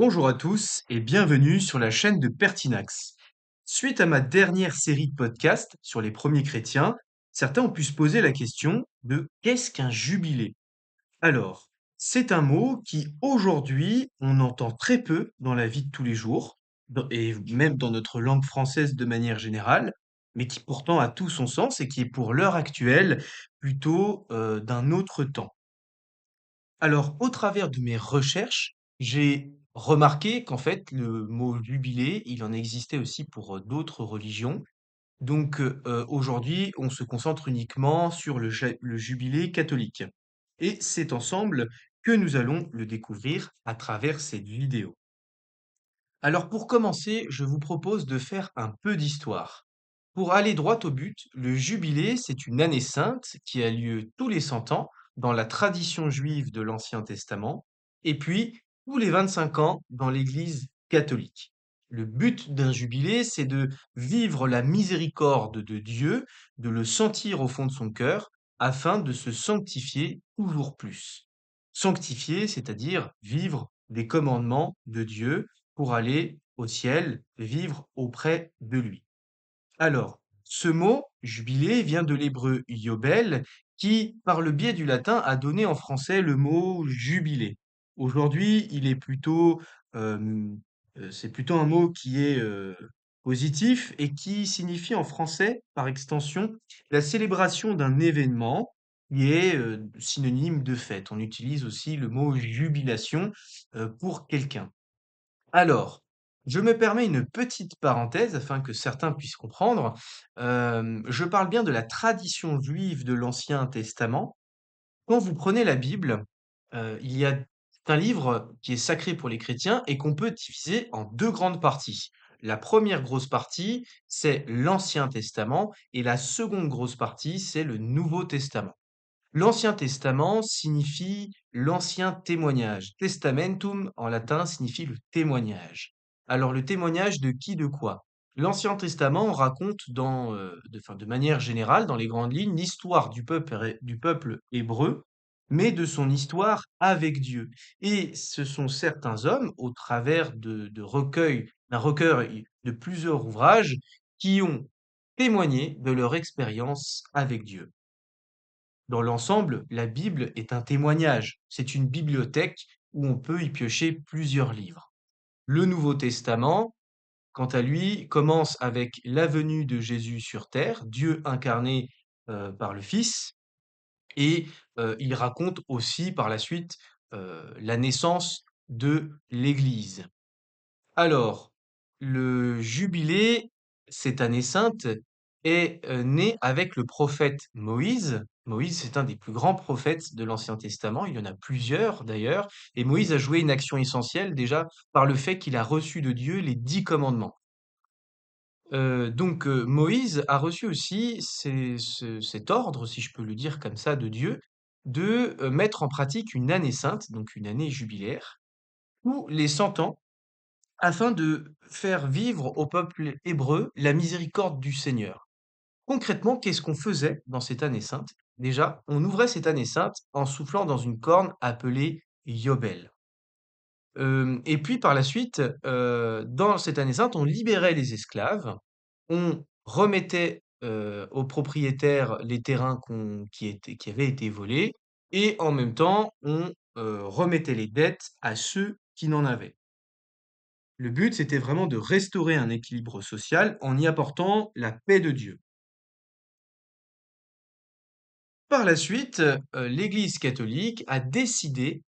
Bonjour à tous et bienvenue sur la chaîne de Pertinax. Suite à ma dernière série de podcasts sur les premiers chrétiens, certains ont pu se poser la question de qu'est-ce qu'un jubilé? Alors, c'est un mot qui aujourd'hui on entend très peu dans la vie de tous les jours et même dans notre langue française de manière générale, mais qui pourtant a tout son sens et qui est pour l'heure actuelle plutôt d'un autre temps. Alors, au travers de mes recherches, j'ai remarqué qu'en fait, le mot jubilé, il en existait aussi pour d'autres religions. Donc, aujourd'hui, on se concentre uniquement sur le jubilé catholique. Et c'est ensemble que nous allons le découvrir à travers cette vidéo. Alors, pour commencer, je vous propose de faire un peu d'histoire. Pour aller droit au but, le jubilé, c'est une année sainte qui a lieu tous les 100 ans dans la tradition juive de l'Ancien Testament, et puis tous les 25 ans dans l'Église catholique. Le but d'un jubilé, c'est de vivre la miséricorde de Dieu, de le sentir au fond de son cœur, afin de se sanctifier toujours plus. Sanctifier, c'est-à-dire vivre des commandements de Dieu pour aller au ciel, vivre auprès de lui. Alors, ce mot jubilé vient de l'hébreu yobel, qui, par le biais du latin, a donné en français le mot jubilé. Aujourd'hui, euh, c'est plutôt un mot qui est positif et qui signifie en français, par extension, la célébration d'un événement qui est synonyme de fête. On utilise aussi le mot jubilation pour quelqu'un. Alors, je me permets une petite parenthèse afin que certains puissent comprendre. Je parle bien de la tradition juive de l'Ancien Testament. Quand vous prenez la Bible, il y a un livre qui est sacré pour les chrétiens et qu'on peut diviser en deux grandes parties. La première grosse partie, c'est l'Ancien Testament et la seconde grosse partie, c'est le Nouveau Testament. L'Ancien Testament signifie l'ancien témoignage. Testamentum en latin signifie le témoignage. Alors le témoignage de qui, de quoi? L'Ancien Testament raconte de manière générale, dans les grandes lignes, l'histoire du peuple hébreu, mais de son histoire avec Dieu. Et ce sont certains hommes, au travers d'un recueil de plusieurs ouvrages, qui ont témoigné de leur expérience avec Dieu. Dans l'ensemble, la Bible est un témoignage. C'est une bibliothèque où on peut y piocher plusieurs livres. Le Nouveau Testament, quant à lui, commence avec la venue de Jésus sur terre, Dieu incarné par le Fils, et il raconte aussi par la suite la naissance de l'Église. Alors, le jubilé, cette année sainte, est né avec le prophète Moïse. Moïse, c'est un des plus grands prophètes de l'Ancien Testament. Il y en a plusieurs d'ailleurs. Et Moïse a joué une action essentielle déjà par le fait qu'il a reçu de Dieu les 10 commandements. Moïse a reçu aussi cet ordre, si je peux le dire comme ça, de Dieu, de mettre en pratique une année sainte, donc une année jubilaire, tous les 100 ans afin de faire vivre au peuple hébreu la miséricorde du Seigneur. Concrètement, qu'est-ce qu'on faisait dans cette année sainte? Déjà, on ouvrait cette année sainte en soufflant dans une corne appelée Yobel. Et puis par la suite, dans cette année sainte, on libérait les esclaves, on remettait aux propriétaires les terrains qui avaient été volés, et en même temps, on remettait les dettes à ceux qui n'en avaient. Le but, c'était vraiment de restaurer un équilibre social en y apportant la paix de Dieu. Par la suite, l'Église catholique a décidé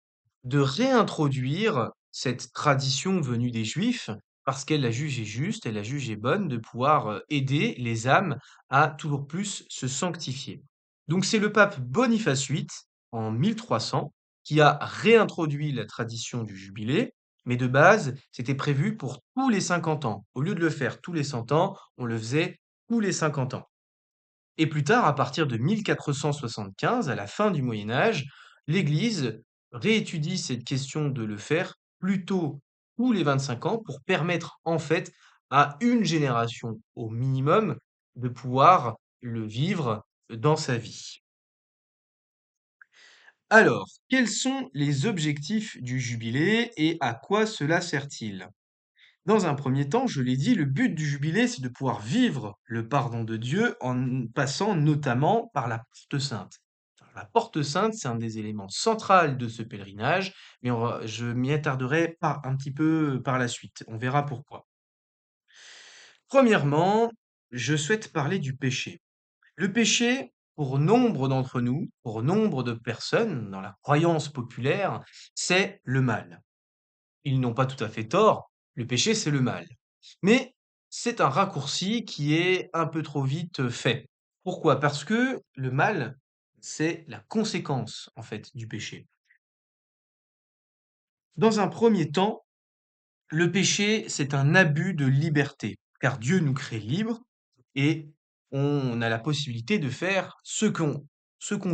de réintroduire cette tradition venue des Juifs parce qu'elle la jugeait juste, elle la jugeait bonne de pouvoir aider les âmes à toujours plus se sanctifier. Donc c'est le pape Boniface VIII, en 1300, qui a réintroduit la tradition du jubilé, mais de base, c'était prévu pour tous les 50 ans. Au lieu de le faire tous les 100 ans, on le faisait tous les 50 ans. Et plus tard, à partir de 1475, à la fin du Moyen Âge, l'Église réétudie cette question de le faire plutôt tous les 25 ans pour permettre en fait à une génération au minimum de pouvoir le vivre dans sa vie. Alors, quels sont les objectifs du jubilé et à quoi cela sert-il? Dans un premier temps, je l'ai dit, le but du jubilé, c'est de pouvoir vivre le pardon de Dieu en passant notamment par la porte sainte. Alors, la porte sainte, c'est un des éléments centraux de ce pèlerinage, mais je m'y attarderai pas un petit peu par la suite. On verra pourquoi. Premièrement, je souhaite parler du péché. Le péché, pour nombre d'entre nous, pour nombre de personnes dans la croyance populaire, c'est le mal. Ils n'ont pas tout à fait tort, le péché, c'est le mal. Mais c'est un raccourci qui est un peu trop vite fait. Pourquoi? Parce que le mal, c'est la conséquence, en fait, du péché. Dans un premier temps, le péché, c'est un abus de liberté, car Dieu nous crée libres et on a la possibilité de faire ce qu'on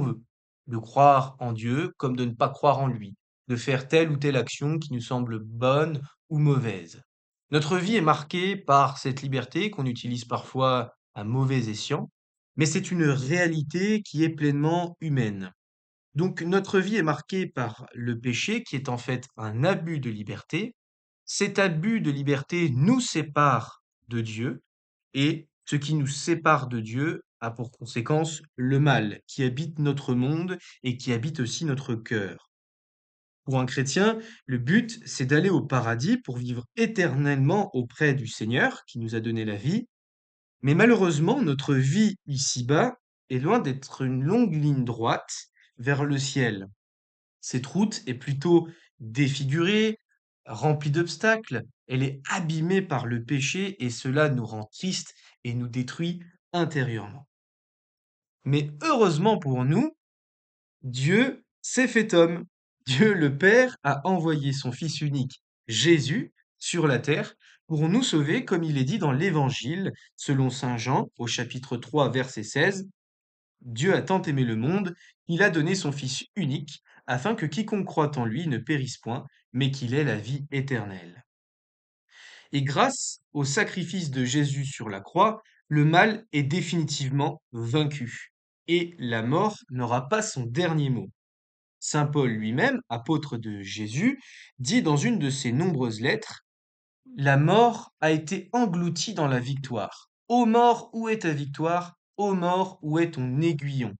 veut, de croire en Dieu comme de ne pas croire en lui, de faire telle ou telle action qui nous semble bonne ou mauvaise. Notre vie est marquée par cette liberté qu'on utilise parfois à mauvais escient, mais c'est une réalité qui est pleinement humaine. Donc notre vie est marquée par le péché qui est en fait un abus de liberté. Cet abus de liberté nous sépare de Dieu et ce qui nous sépare de Dieu a pour conséquence le mal qui habite notre monde et qui habite aussi notre cœur. Pour un chrétien, le but, c'est d'aller au paradis pour vivre éternellement auprès du Seigneur qui nous a donné la vie. Mais malheureusement, notre vie ici-bas est loin d'être une longue ligne droite vers le ciel. Cette route est plutôt défigurée, remplie d'obstacles, elle est abîmée par le péché et cela nous rend tristes et nous détruit intérieurement. Mais heureusement pour nous, Dieu s'est fait homme. Dieu le Père a envoyé son Fils unique, Jésus, sur la terre pour nous sauver, comme il est dit dans l'Évangile, selon Saint Jean, au chapitre 3, verset 16. Dieu a tant aimé le monde, il a donné son Fils unique, afin que quiconque croit en lui ne périsse point, mais qu'il ait la vie éternelle. Et grâce au sacrifice de Jésus sur la croix, le mal est définitivement vaincu, et la mort n'aura pas son dernier mot. Saint Paul lui-même, apôtre de Jésus, dit dans une de ses nombreuses lettres, la mort a été engloutie dans la victoire. Ô mort, où est ta victoire? Ô mort, où est ton aiguillon?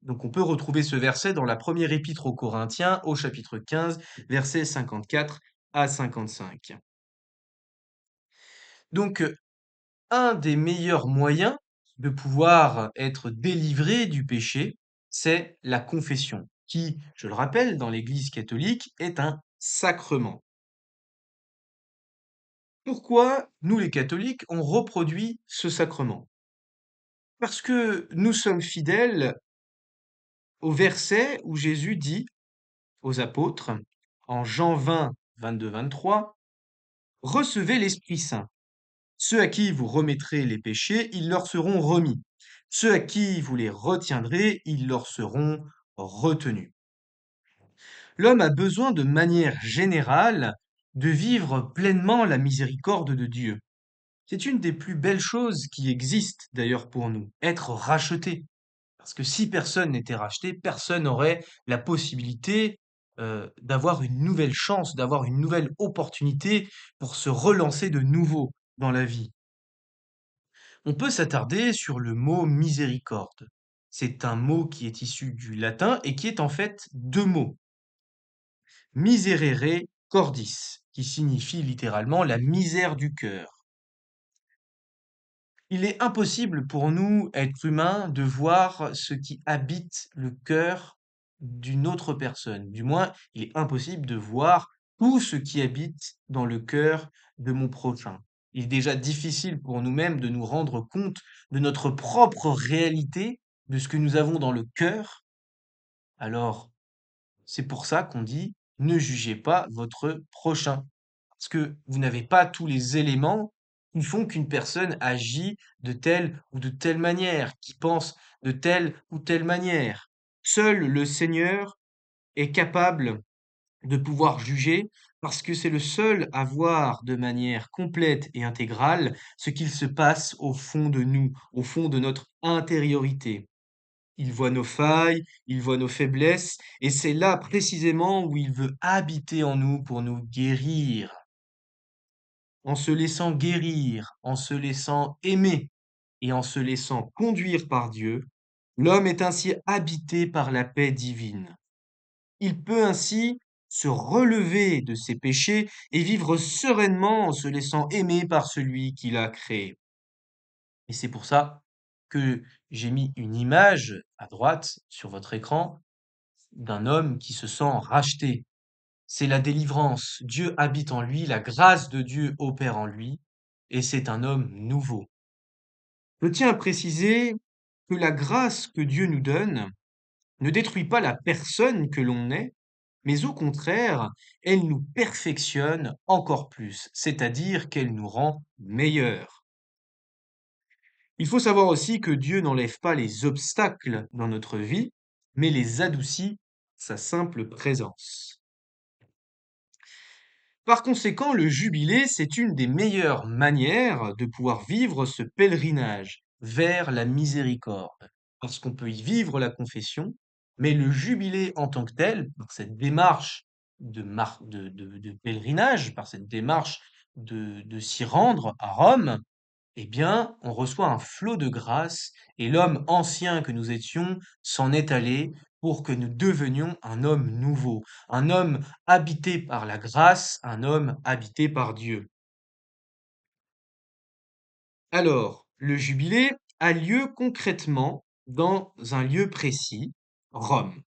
Donc on peut retrouver ce verset dans la première épître aux Corinthiens au chapitre 15, versets 54 à 55. Donc un des meilleurs moyens de pouvoir être délivré du péché, c'est la confession, qui, je le rappelle, dans l'Église catholique, est un sacrement. Pourquoi nous les catholiques, on reproduit ce sacrement? Parce que nous sommes fidèles au verset où Jésus dit aux apôtres, en Jean 20, 22-23, recevez l'Esprit Saint. Ceux à qui vous remettrez les péchés, ils leur seront remis. Ceux à qui vous les retiendrez, ils leur seront retenus. L'homme a besoin de manière générale de vivre pleinement la miséricorde de Dieu. C'est une des plus belles choses qui existent d'ailleurs pour nous, être racheté. Parce que si personne n'était racheté, personne n'aurait la possibilité d'avoir une nouvelle chance, d'avoir une nouvelle opportunité pour se relancer de nouveau dans la vie. On peut s'attarder sur le mot miséricorde. C'est un mot qui est issu du latin et qui est en fait deux mots. Miserere cordis, qui signifie littéralement la misère du cœur. Il est impossible pour nous, êtres humains, de voir ce qui habite le cœur d'une autre personne. Du moins, il est impossible de voir tout ce qui habite dans le cœur de mon prochain. Il est déjà difficile pour nous-mêmes de nous rendre compte de notre propre réalité, de ce que nous avons dans le cœur. Alors, c'est pour ça qu'on dit ne jugez pas votre prochain. Parce que vous n'avez pas tous les éléments qui font qu'une personne agit de telle ou de telle manière, qui pense de telle ou telle manière. Seul le Seigneur est capable de pouvoir juger parce que c'est le seul à voir de manière complète et intégrale ce qu'il se passe au fond de nous, au fond de notre intériorité. Il voit nos failles, il voit nos faiblesses, et c'est là précisément où il veut habiter en nous pour nous guérir. En se laissant guérir, en se laissant aimer et en se laissant conduire par Dieu, l'homme est ainsi habité par la paix divine. Il peut ainsi se relever de ses péchés et vivre sereinement en se laissant aimer par celui qui l'a créé. Et c'est pour ça que j'ai mis une image à droite sur votre écran d'un homme qui se sent racheté. C'est la délivrance. Dieu habite en lui, la grâce de Dieu opère en lui, et c'est un homme nouveau. Je tiens à préciser que la grâce que Dieu nous donne ne détruit pas la personne que l'on est, mais au contraire, elle nous perfectionne encore plus, c'est-à-dire qu'elle nous rend meilleurs. Il faut savoir aussi que Dieu n'enlève pas les obstacles dans notre vie, mais les adoucit sa simple présence. Par conséquent, le jubilé, c'est une des meilleures manières de pouvoir vivre ce pèlerinage vers la miséricorde, parce qu'on peut y vivre la confession, mais le jubilé en tant que tel, par cette démarche de pèlerinage, par cette démarche de s'y rendre à Rome, eh bien, on reçoit un flot de grâce et l'homme ancien que nous étions s'en est allé pour que nous devenions un homme nouveau, un homme habité par la grâce, un homme habité par Dieu. Alors, le jubilé a lieu concrètement dans un lieu précis, Rome.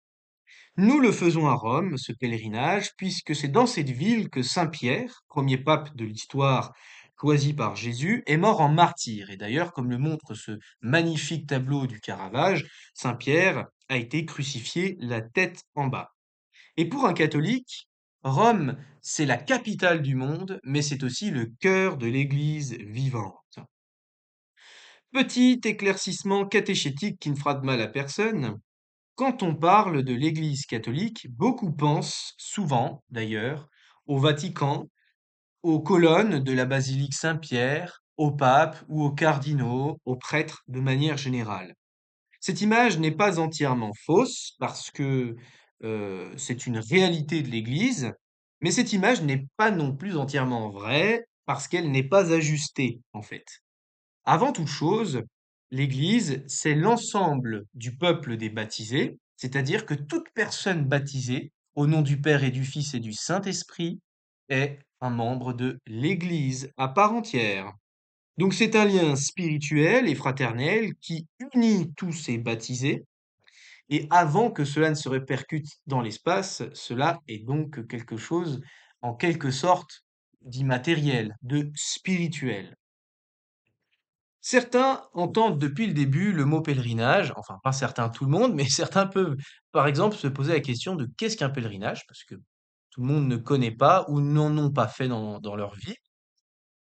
Nous le faisons à Rome, ce pèlerinage, puisque c'est dans cette ville que Saint Pierre, premier pape de l'histoire choisi par Jésus, est mort en martyr. Et d'ailleurs, comme le montre ce magnifique tableau du Caravage, Saint Pierre a été crucifié la tête en bas. Et pour un catholique, Rome, c'est la capitale du monde, mais c'est aussi le cœur de l'Église vivante. Petit éclaircissement catéchétique qui ne fera de mal à personne, quand on parle de l'Église catholique, beaucoup pensent, souvent d'ailleurs, au Vatican, aux colonnes de la basilique Saint-Pierre, au pape ou aux cardinaux, aux prêtres de manière générale. Cette image n'est pas entièrement fausse parce que c'est une réalité de l'Église, mais cette image n'est pas non plus entièrement vraie parce qu'elle n'est pas ajustée en fait. Avant toute chose, l'Église, c'est l'ensemble du peuple des baptisés, c'est-à-dire que toute personne baptisée, au nom du Père et du Fils et du Saint-Esprit, est un membre de l'Église à part entière. Donc c'est un lien spirituel et fraternel qui unit tous ces baptisés, et avant que cela ne se répercute dans l'espace, cela est donc quelque chose, en quelque sorte, d'immatériel, de spirituel. Certains entendent depuis le début le mot pèlerinage, enfin pas certains, tout le monde, mais certains peuvent, par exemple, se poser la question de qu'est-ce qu'un pèlerinage, parce que tout le monde ne connaît pas ou n'en ont pas fait dans leur vie.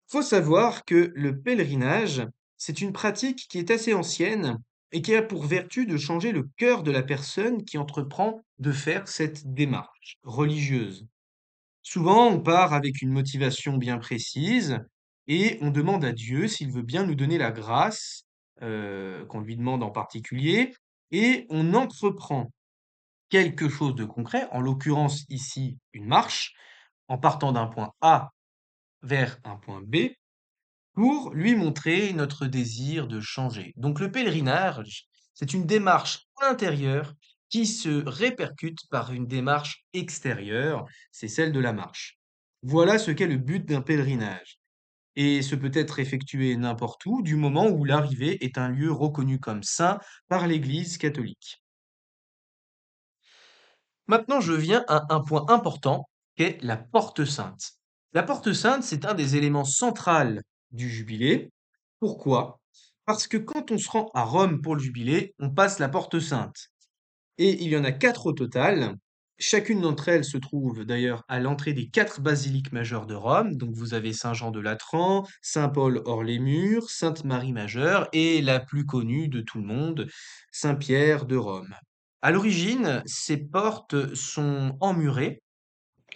Faut savoir que le pèlerinage, c'est une pratique qui est assez ancienne et qui a pour vertu de changer le cœur de la personne qui entreprend de faire cette démarche religieuse. Souvent, on part avec une motivation bien précise et on demande à Dieu s'il veut bien nous donner la grâce qu'on lui demande en particulier et on entreprend quelque chose de concret, en l'occurrence ici une marche, en partant d'un point A vers un point B pour lui montrer notre désir de changer. Donc le pèlerinage, c'est une démarche intérieure qui se répercute par une démarche extérieure, c'est celle de la marche. Voilà ce qu'est le but d'un pèlerinage. Et ce peut être effectué n'importe où, du moment où l'arrivée est un lieu reconnu comme saint par l'Église catholique. Maintenant, je viens à un point important, qui est la porte sainte. La porte sainte, c'est un des éléments centraux du jubilé. Pourquoi? Parce que quand on se rend à Rome pour le jubilé, on passe la porte sainte. Et il y en a quatre au total. Chacune d'entre elles se trouve d'ailleurs à l'entrée des quatre basiliques majeures de Rome. Donc vous avez Saint-Jean de Latran, Saint-Paul hors les murs, Sainte-Marie majeure et la plus connue de tout le monde, Saint-Pierre de Rome. À l'origine, ces portes sont emmurées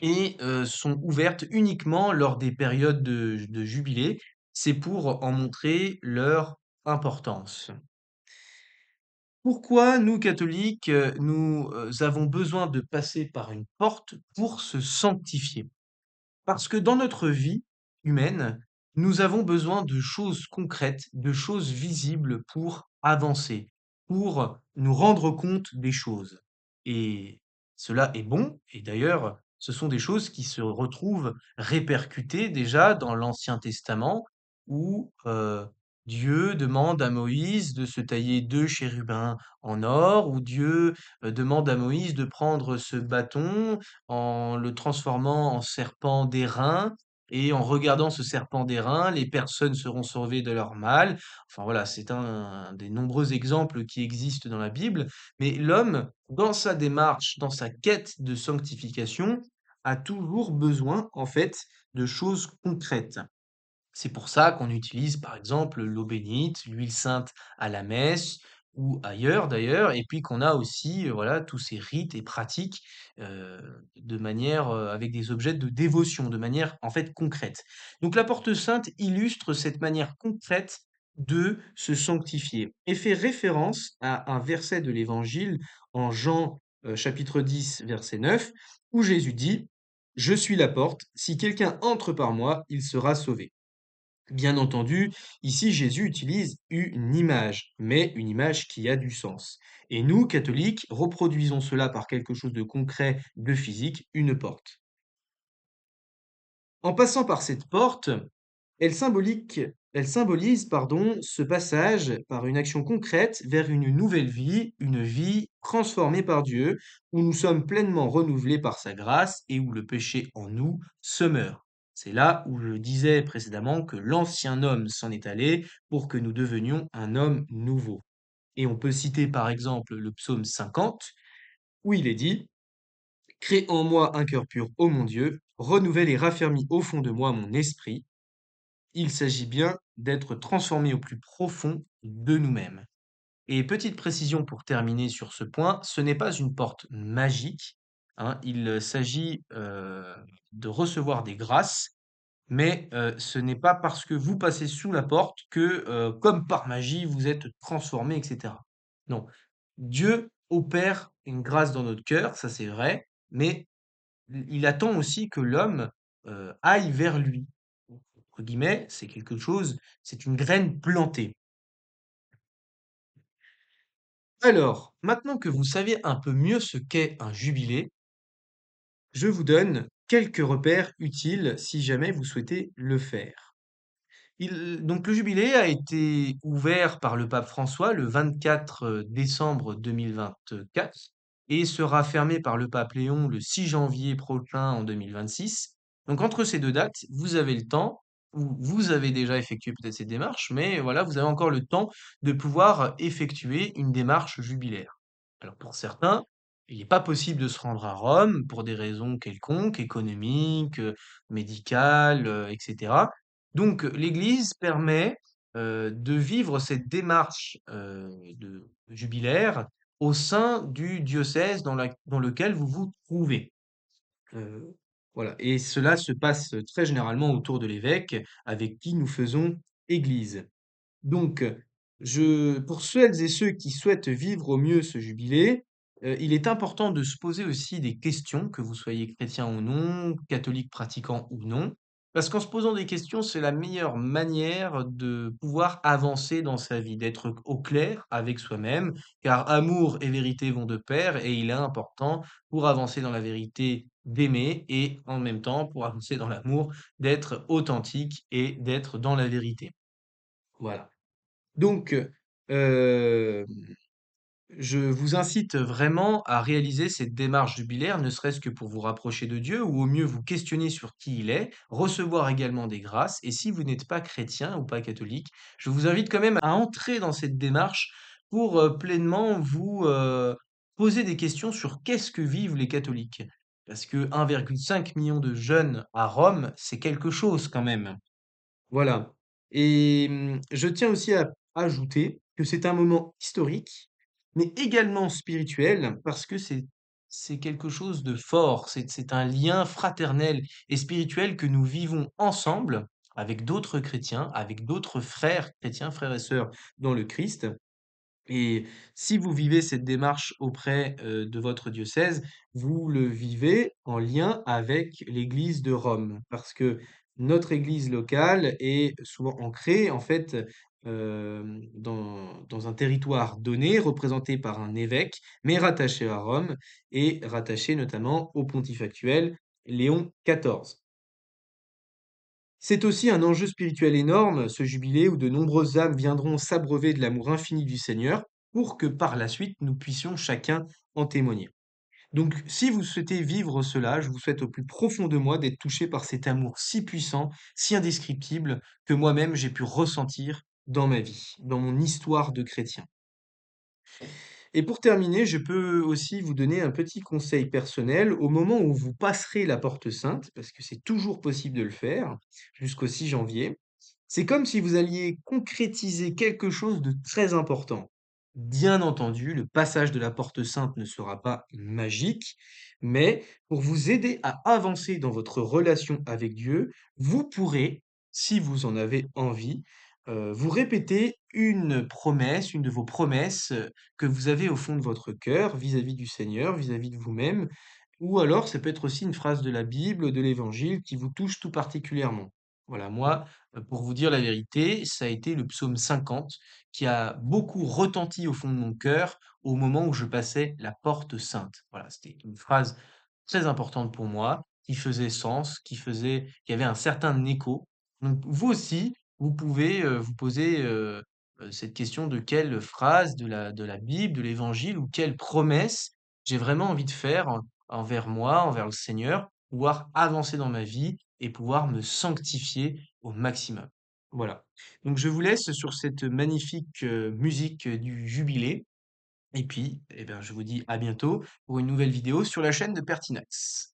et sont ouvertes uniquement lors des périodes de jubilé. C'est pour en montrer leur importance. Pourquoi nous, catholiques, nous avons besoin de passer par une porte pour se sanctifier? Parce que dans notre vie humaine, nous avons besoin de choses concrètes, de choses visibles pour avancer, pour nous rendre compte des choses. Et cela est bon, et d'ailleurs, ce sont des choses qui se retrouvent répercutées déjà dans l'Ancien Testament, où Dieu demande à Moïse de se tailler 2 chérubins en or, où Dieu demande à Moïse de prendre ce bâton en le transformant en serpent d'airain, et en regardant ce serpent d'airain, les personnes seront sauvées de leur mal. Enfin voilà, c'est un des nombreux exemples qui existent dans la Bible, mais l'homme, dans sa démarche, dans sa quête de sanctification, a toujours besoin, en fait, de choses concrètes. C'est pour ça qu'on utilise par exemple l'eau bénite, l'huile sainte à la messe ou ailleurs d'ailleurs, et puis qu'on a aussi voilà tous ces rites et pratiques de manière avec des objets de dévotion, de manière en fait concrète. Donc la porte sainte illustre cette manière concrète de se sanctifier et fait référence à un verset de l'Évangile en Jean chapitre 10 verset 9 où Jésus dit: Je suis la porte, si quelqu'un entre par moi, il sera sauvé. Bien entendu, ici Jésus utilise une image, mais une image qui a du sens. Et nous, catholiques, reproduisons cela par quelque chose de concret, de physique, une porte. En passant par cette porte, elle symbolise pardon, ce passage par une action concrète vers une nouvelle vie, une vie transformée par Dieu, où nous sommes pleinement renouvelés par sa grâce et où le péché en nous se meurt. C'est là où je disais précédemment que l'ancien homme s'en est allé pour que nous devenions un homme nouveau. Et on peut citer par exemple le psaume 50, où il est dit: Crée en moi un cœur pur, ô mon Dieu, renouvelle et raffermis au fond de moi mon esprit. Il s'agit bien d'être transformé au plus profond de nous-mêmes. Et petite précision pour terminer sur ce point, ce n'est pas une porte magique, hein, il s'agit de recevoir des grâces, mais ce n'est pas parce que vous passez sous la porte que, comme par magie, vous êtes transformé, etc. Non, Dieu opère une grâce dans notre cœur, ça c'est vrai, mais il attend aussi que l'homme aille vers lui. Entre guillemets, c'est quelque chose, c'est une graine plantée. Alors, maintenant que vous savez un peu mieux ce qu'est un jubilé, je vous donne quelques repères utiles si jamais vous souhaitez le faire. Donc le jubilé a été ouvert par le pape François le 24 décembre 2024 et sera fermé par le pape Léon le 6 janvier prochain en 2026. Donc entre ces deux dates, vous avez le temps, ou vous avez déjà effectué peut-être ces démarches, mais voilà, vous avez encore le temps de pouvoir effectuer une démarche jubilaire. Alors pour certains, il n'est pas possible de se rendre à Rome pour des raisons quelconques, économiques, médicales, etc. Donc, l'Église permet, de vivre cette démarche, de jubilaire au sein du diocèse dans lequel vous vous trouvez. Heu, voilà et cela se passe très généralement autour de l'évêque avec qui nous faisons Église. Donc, pour celles et ceux qui souhaitent vivre au mieux ce jubilé, il est important de se poser aussi des questions, que vous soyez chrétien ou non, catholique pratiquant ou non. Parce qu'en se posant des questions, c'est la meilleure manière de pouvoir avancer dans sa vie, d'être au clair avec soi-même, car amour et vérité vont de pair et il est important pour avancer dans la vérité d'aimer et en même temps, pour avancer dans l'amour, d'être authentique et d'être dans la vérité. Voilà. Donc, heu, je vous incite vraiment à réaliser cette démarche jubilaire, ne serait-ce que pour vous rapprocher de Dieu ou au mieux vous questionner sur qui il est, recevoir également des grâces et si vous n'êtes pas chrétien ou pas catholique, je vous invite quand même à entrer dans cette démarche pour, pleinement vous, poser des questions sur qu'est-ce que vivent les catholiques? Parce que 1,5 million de jeunes à Rome, c'est quelque chose quand même. Voilà et je tiens aussi à ajouter que c'est un moment historique, mais également spirituel parce que c'est quelque chose de fort. C'est un lien fraternel et spirituel que nous vivons ensemble avec d'autres chrétiens, avec d'autres frères chrétiens, frères et sœurs dans le Christ Et si vous vivez cette démarche auprès de votre diocèse, vous le vivez en lien avec l'Église de Rome, parce que notre Église locale est souvent ancrée en fait dans un territoire donné, représenté par un évêque, mais rattaché à Rome et rattaché notamment au pontife actuel Léon XIV. C'est aussi un enjeu spirituel énorme, ce jubilé, où de nombreuses âmes viendront s'abreuver de l'amour infini du Seigneur, pour que par la suite nous puissions chacun en témoigner. Donc, si vous souhaitez vivre cela, je vous souhaite au plus profond de moi d'être touché par cet amour si puissant, si indescriptible, que moi-même j'ai pu ressentir dans ma vie, dans mon histoire de chrétien. Et pour terminer, je peux aussi vous donner un petit conseil personnel au moment où vous passerez la porte sainte, parce que c'est toujours possible de le faire, jusqu'au 6 janvier. C'est comme si vous alliez concrétiser quelque chose de très important. Bien entendu, le passage de la porte sainte ne sera pas magique, mais pour vous aider à avancer dans votre relation avec Dieu, vous pourrez, si vous en avez envie, vous répéter une promesse, une de vos promesses que vous avez au fond de votre cœur vis-à-vis du Seigneur, vis-à-vis de vous-même, ou alors ça peut être aussi une phrase de la Bible, de l'Évangile qui vous touche tout particulièrement. Voilà, moi, pour vous dire la vérité, ça a été le psaume 50 qui a beaucoup retenti au fond de mon cœur au moment où je passais la porte sainte. Voilà, c'était une phrase très importante pour moi, qui faisait sens, qui avait un certain écho. Donc vous aussi, vous pouvez vous poser cette question de quelle phrase de la Bible, de l'Évangile ou quelle promesse j'ai vraiment envie de faire envers moi, envers le Seigneur, pouvoir avancer dans ma vie et pouvoir me sanctifier au maximum. Voilà. Donc je vous laisse sur cette magnifique musique du jubilé. Et puis, eh bien, je vous dis à bientôt pour une nouvelle vidéo sur la chaîne de Pertinax.